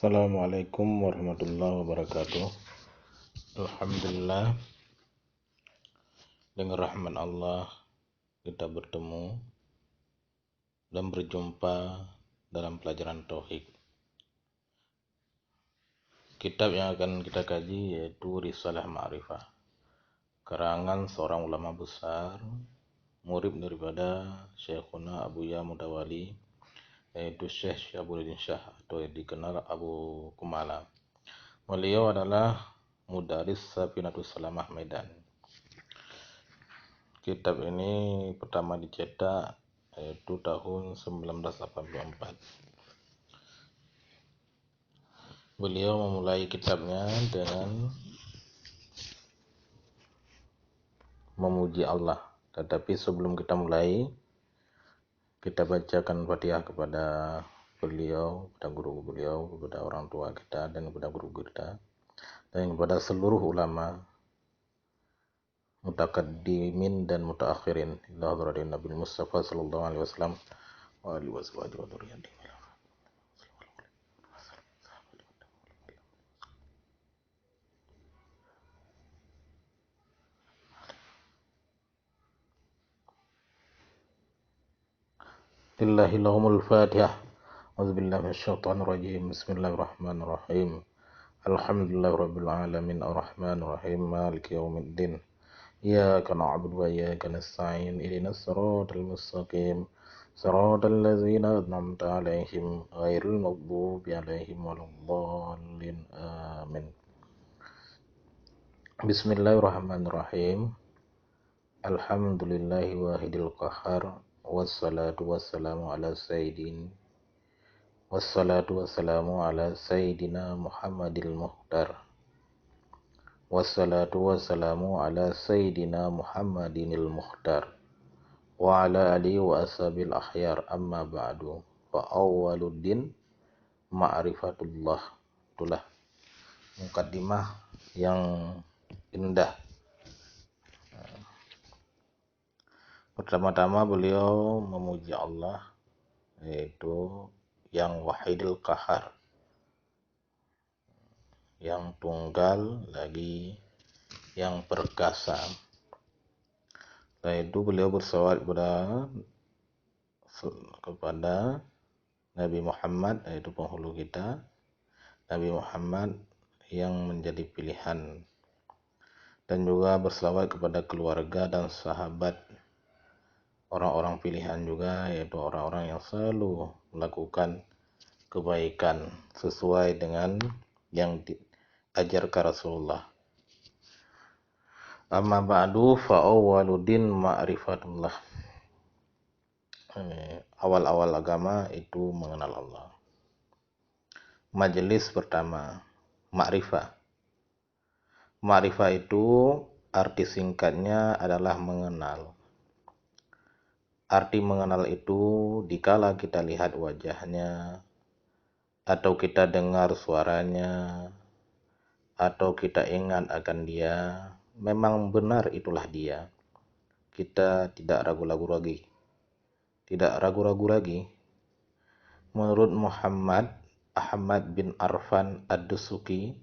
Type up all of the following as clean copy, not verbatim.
Assalamualaikum warahmatullahi wabarakatuh. Alhamdulillah, dengan rahmat Allah kita bertemu dan berjumpa dalam pelajaran tauhid. Kitab yang akan kita kaji yaitu Risalah Ma'rifah, karangan seorang ulama besar, murid daripada Syekhuna Abu Ya Mutawali, yaitu Syekh Syahabuddin Syah atau yang dikenal Abu Kumala. Beliau adalah mudaris Safinatus Salamah Medan. Kitab ini pertama dicetak yaitu tahun 1984. Beliau memulai kitabnya dengan memuji Allah. Tetapi sebelum kita mulai, kita bacakan Fatihah kepada beliau, kepada guru beliau, kepada orang tua kita, dan kepada guru kita, dan kepada seluruh ulama mutaqaddimin dan mutaakhirin ila hadratin Nabi Mustafa sallallahu alaihi wasallam wa alihi wasallam. Illahillahumul Fatihah. A'udzubillahi minasyaitonir rajim. Bismillahirrahmanirrahim. Alhamdulillahirabbil alamin arrahmanir rahim maliki yaumiddin. Iyyaka na'budu wa iyyaka nasta'in. Ihdinas siratal mustaqim. Siratal ladzina an'amta 'alaihim ghairil maghdubi 'alaihim waladdallin. Amin. Bismillahirrahmanirrahim. Alhamdulillahi wahidil qahhar. Wassalatu wassalamu ala sayyidina Muhammadil Muhtar. Wassalatu wassalamu ala sayyidina Muhammadinil Muhtar. Wa ala alihi wa ashabil akhyar. Amma ba'du. Fa awwaluddin ma'rifatullah. Itulah mukaddimah yang indah. Pertama-tama beliau memuji Allah, yaitu yang wahidil qahar, yang tunggal lagi yang perkasa. Setelah itu beliau bersalawat kepada Nabi Muhammad, yaitu penghulu kita, Nabi Muhammad yang menjadi pilihan, dan juga bersalawat kepada keluarga dan sahabat orang-orang pilihan juga, yaitu orang-orang yang selalu melakukan kebaikan sesuai dengan yang diajarkan Rasulullah. Amma ba'du fa awwaluddin ma'rifatullah. Awal-awal agama itu mengenal Allah. Majelis pertama, ma'rifah. Ma'rifah itu arti singkatnya adalah mengenal. Arti mengenal itu dikala kita lihat wajahnya, atau kita dengar suaranya, atau kita ingat akan dia, memang benar itulah dia. Kita tidak ragu-ragu lagi. Tidak ragu-ragu lagi. Menurut Muhammad Ahmad bin Arfan Ad-Dusuki,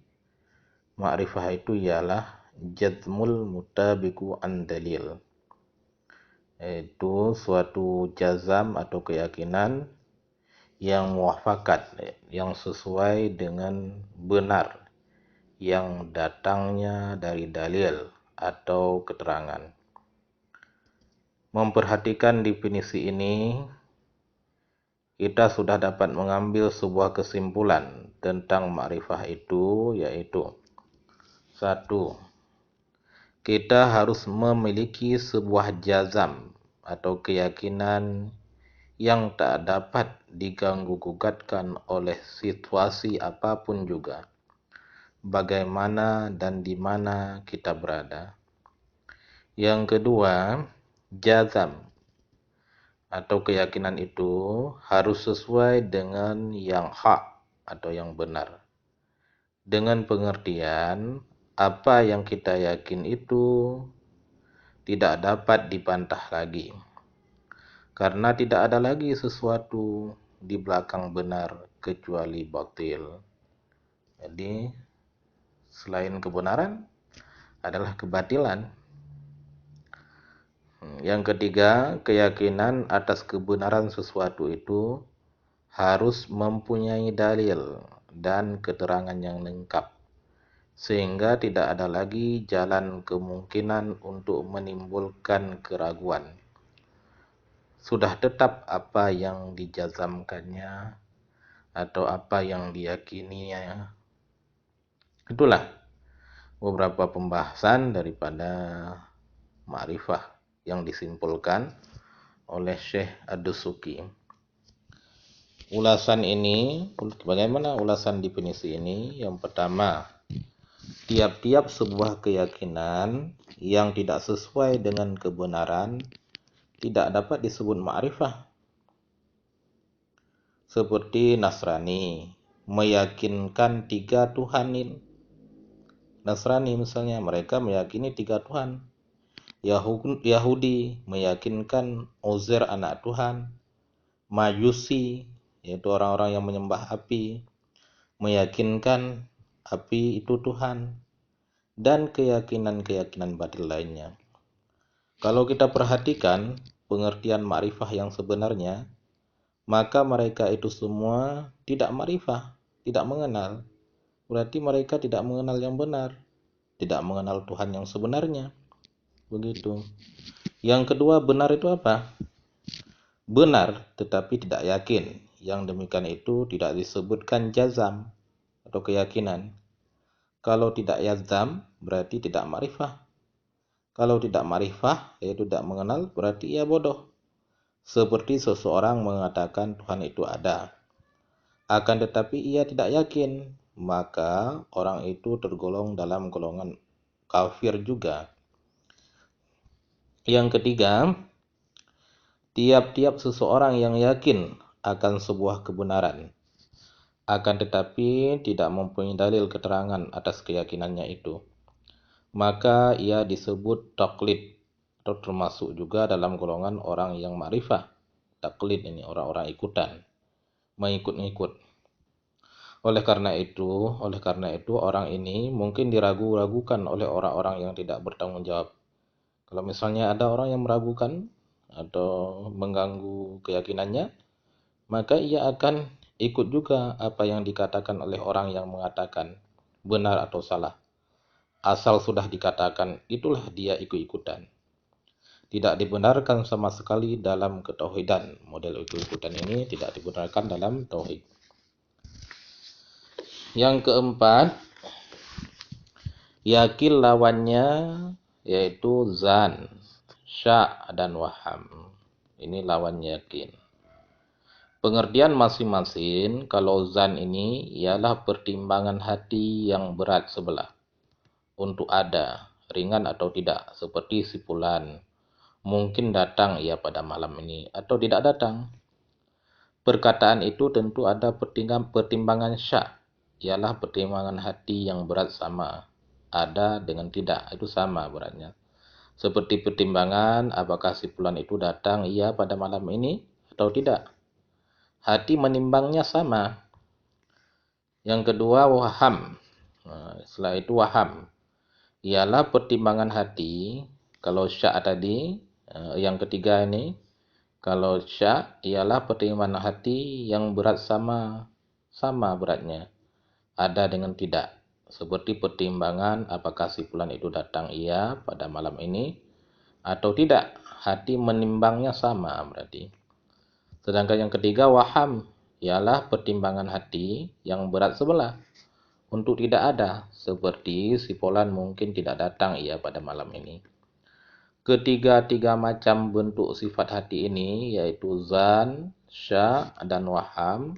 ma'rifah itu ialah jazmul mutabiku an dalil. Itu suatu jazam atau keyakinan yang muafakat, yang sesuai dengan benar, yang datangnya dari dalil atau keterangan. Memperhatikan definisi ini, kita sudah dapat mengambil sebuah kesimpulan tentang ma'rifah itu, yaitu 1. Kita harus memiliki sebuah jazam atau keyakinan yang tak dapat diganggu-gugatkan oleh situasi apapun juga, bagaimana dan di mana kita berada. Yang kedua, jazam atau keyakinan itu harus sesuai dengan yang hak atau yang benar. Dengan pengertian, apa yang kita yakin itu tidak dapat dibantah lagi. Karena tidak ada lagi sesuatu di belakang benar kecuali batil. Jadi selain kebenaran adalah kebatilan. Yang ketiga, keyakinan atas kebenaran sesuatu itu harus mempunyai dalil dan keterangan yang lengkap, sehingga tidak ada lagi jalan kemungkinan untuk menimbulkan keraguan. Sudah tetap apa yang dijazamkannya atau apa yang diyakininya. Itulah beberapa pembahasan daripada ma'rifah yang disimpulkan oleh Syekh Ad-Dusuki. Bagaimana ulasan definisi ini? Yang pertama, tiap-tiap sebuah keyakinan yang tidak sesuai dengan kebenaran tidak dapat disebut ma'rifah. Seperti Nasrani meyakinkan 3 Tuhan. Nasrani misalnya, mereka meyakini 3 Tuhan. Yahudi meyakinkan Uzair anak Tuhan. Majusi, yaitu orang-orang yang menyembah api, meyakinkan api itu Tuhan, dan keyakinan-keyakinan batil lainnya. Kalau kita perhatikan pengertian ma'rifah yang sebenarnya, maka mereka itu semua tidak ma'rifah, tidak mengenal. Berarti mereka tidak mengenal yang benar, tidak mengenal Tuhan yang sebenarnya. Begitu. Yang kedua, benar itu apa? Benar tetapi tidak yakin. Yang demikian itu tidak disebutkan jazam atau keyakinan. Kalau tidak jazam berarti tidak ma'rifah. Kalau tidak ma'rifah, yaitu tidak mengenal, berarti ia bodoh. Seperti seseorang mengatakan Tuhan itu ada, akan tetapi ia tidak yakin, maka orang itu tergolong dalam golongan kafir juga. Yang ketiga, tiap-tiap seseorang yang yakin akan sebuah kebenaran, akan tetapi tidak mempunyai dalil keterangan atas keyakinannya itu, maka ia disebut taklid, atau termasuk juga dalam golongan orang yang ma'rifah. Taklid ini orang-orang ikutan, mengikut-ngikut. Oleh karena itu orang ini mungkin diragu-ragukan oleh orang-orang yang tidak bertanggung jawab. Kalau misalnya ada orang yang meragukan atau mengganggu keyakinannya, maka ia akan ikut juga apa yang dikatakan oleh orang yang mengatakan benar atau salah. Asal sudah dikatakan, itulah dia ikut-ikutan. Tidak dibenarkan sama sekali dalam ketauhidan. Model ikut-ikutan ini tidak dibenarkan dalam tauhid. Yang keempat, yakin lawannya yaitu zan, sya' dan waham. Ini lawan yakin. Pengertian masing-masing, kalau zan ini ialah pertimbangan hati yang berat sebelah untuk ada, ringan atau tidak, seperti si fulan mungkin datang ia pada malam ini atau tidak datang. Perkataan itu tentu ada pertimbangan syak, ialah pertimbangan hati yang berat sama, ada dengan tidak, itu sama beratnya. Seperti pertimbangan apakah si fulan itu datang ia pada malam ini atau tidak. Hati menimbangnya sama. Yang kedua, waham. Setelah itu waham, ialah pertimbangan hati. Kalau syak tadi, yang ketiga ini, kalau syak ialah pertimbangan hati yang berat sama beratnya, ada dengan tidak. Seperti pertimbangan apakah si fulan itu datang ia pada malam ini atau tidak. Hati menimbangnya sama berarti. Sedangkan yang ketiga, waham, ialah pertimbangan hati yang berat sebelah untuk tidak ada, seperti si fulan mungkin tidak datang ia pada malam ini. Ketiga-tiga macam bentuk sifat hati ini, yaitu zan, sya, dan waham,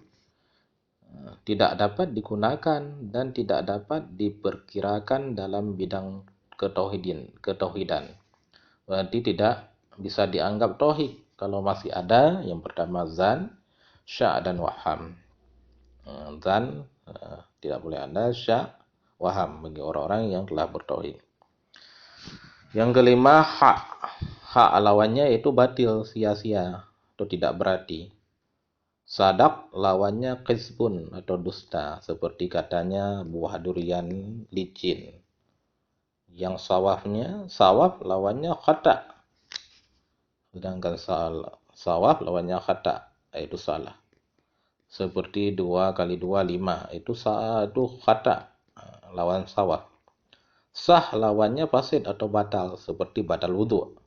tidak dapat digunakan dan tidak dapat diperkirakan dalam bidang ketauhidan. Berarti tidak bisa dianggap tauhid kalau masih ada yang pertama zan, sya, dan waham. Zan tidak boleh ada, sya, waham bagi orang-orang yang telah bertauhid. Yang kelima, hak. Hak lawannya itu batil, sia-sia atau tidak berarti. Sadaq lawannya qizbun atau dusta, seperti katanya buah durian licin. Yang sawaf lawannya khata. Sedangkan sawaf lawannya khata, yaitu salah. Seperti 2 kali 2 5, itu khata, lawan sawaf. Sah lawannya fasid atau batal, seperti batal wudhu.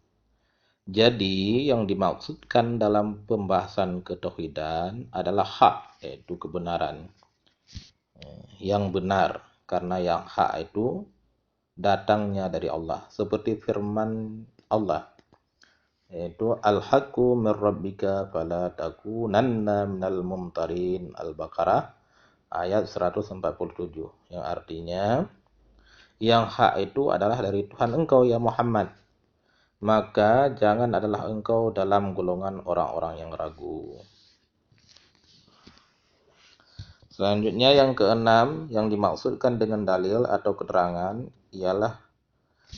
Jadi yang dimaksudkan dalam pembahasan ketauhidan adalah hak, yaitu kebenaran. Yang benar, karena yang hak itu datangnya dari Allah. Seperti firman Allah, yaitu al-haqqu min rabbika fala takunanna minal mumtarin. Al-Baqarah ayat 147, yang artinya yang hak itu adalah dari Tuhan engkau ya Muhammad, maka jangan adalah engkau dalam golongan orang-orang yang ragu. Selanjutnya yang keenam, yang dimaksudkan dengan dalil atau keterangan ialah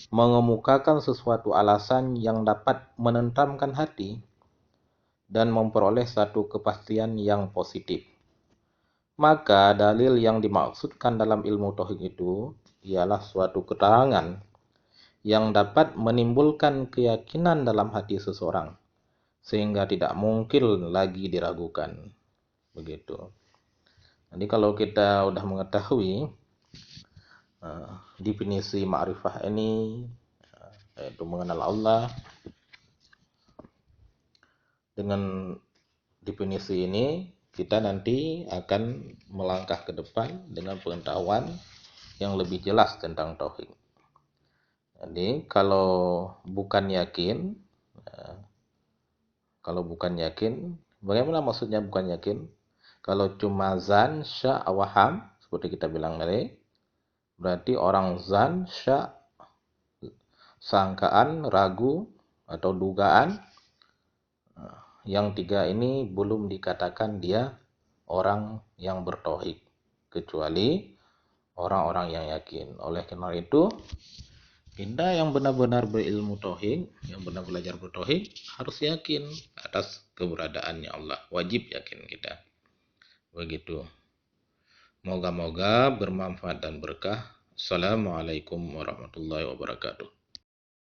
mengemukakan sesuatu alasan yang dapat menenteramkan hati dan memperoleh satu kepastian yang positif. Maka dalil yang dimaksudkan dalam ilmu tauhid itu ialah suatu keterangan yang dapat menimbulkan keyakinan dalam hati seseorang sehingga tidak mungkin lagi diragukan. Begitu. Jadi kalau kita udah mengetahui definisi ma'rifah ini, yaitu mengenal Allah, dengan definisi ini kita nanti akan melangkah ke depan dengan pengetahuan yang lebih jelas tentang tauhid. Jadi kalau bukan yakin, bagaimana maksudnya bukan yakin? Kalau cuma zan, sya, waham, seperti kita bilang tadi, berarti orang zan, sya, sangkaan, ragu, atau dugaan. Yang tiga ini belum dikatakan dia orang yang bertauhid, kecuali orang-orang yang yakin. Oleh karena itu, kita yang benar-benar berilmu tauhid, yang benar belajar bertauhid, harus yakin atas keberadaannya Allah. Wajib yakin kita. Begitu. Moga-moga bermanfaat dan berkah. Assalamualaikum warahmatullahi wabarakatuh.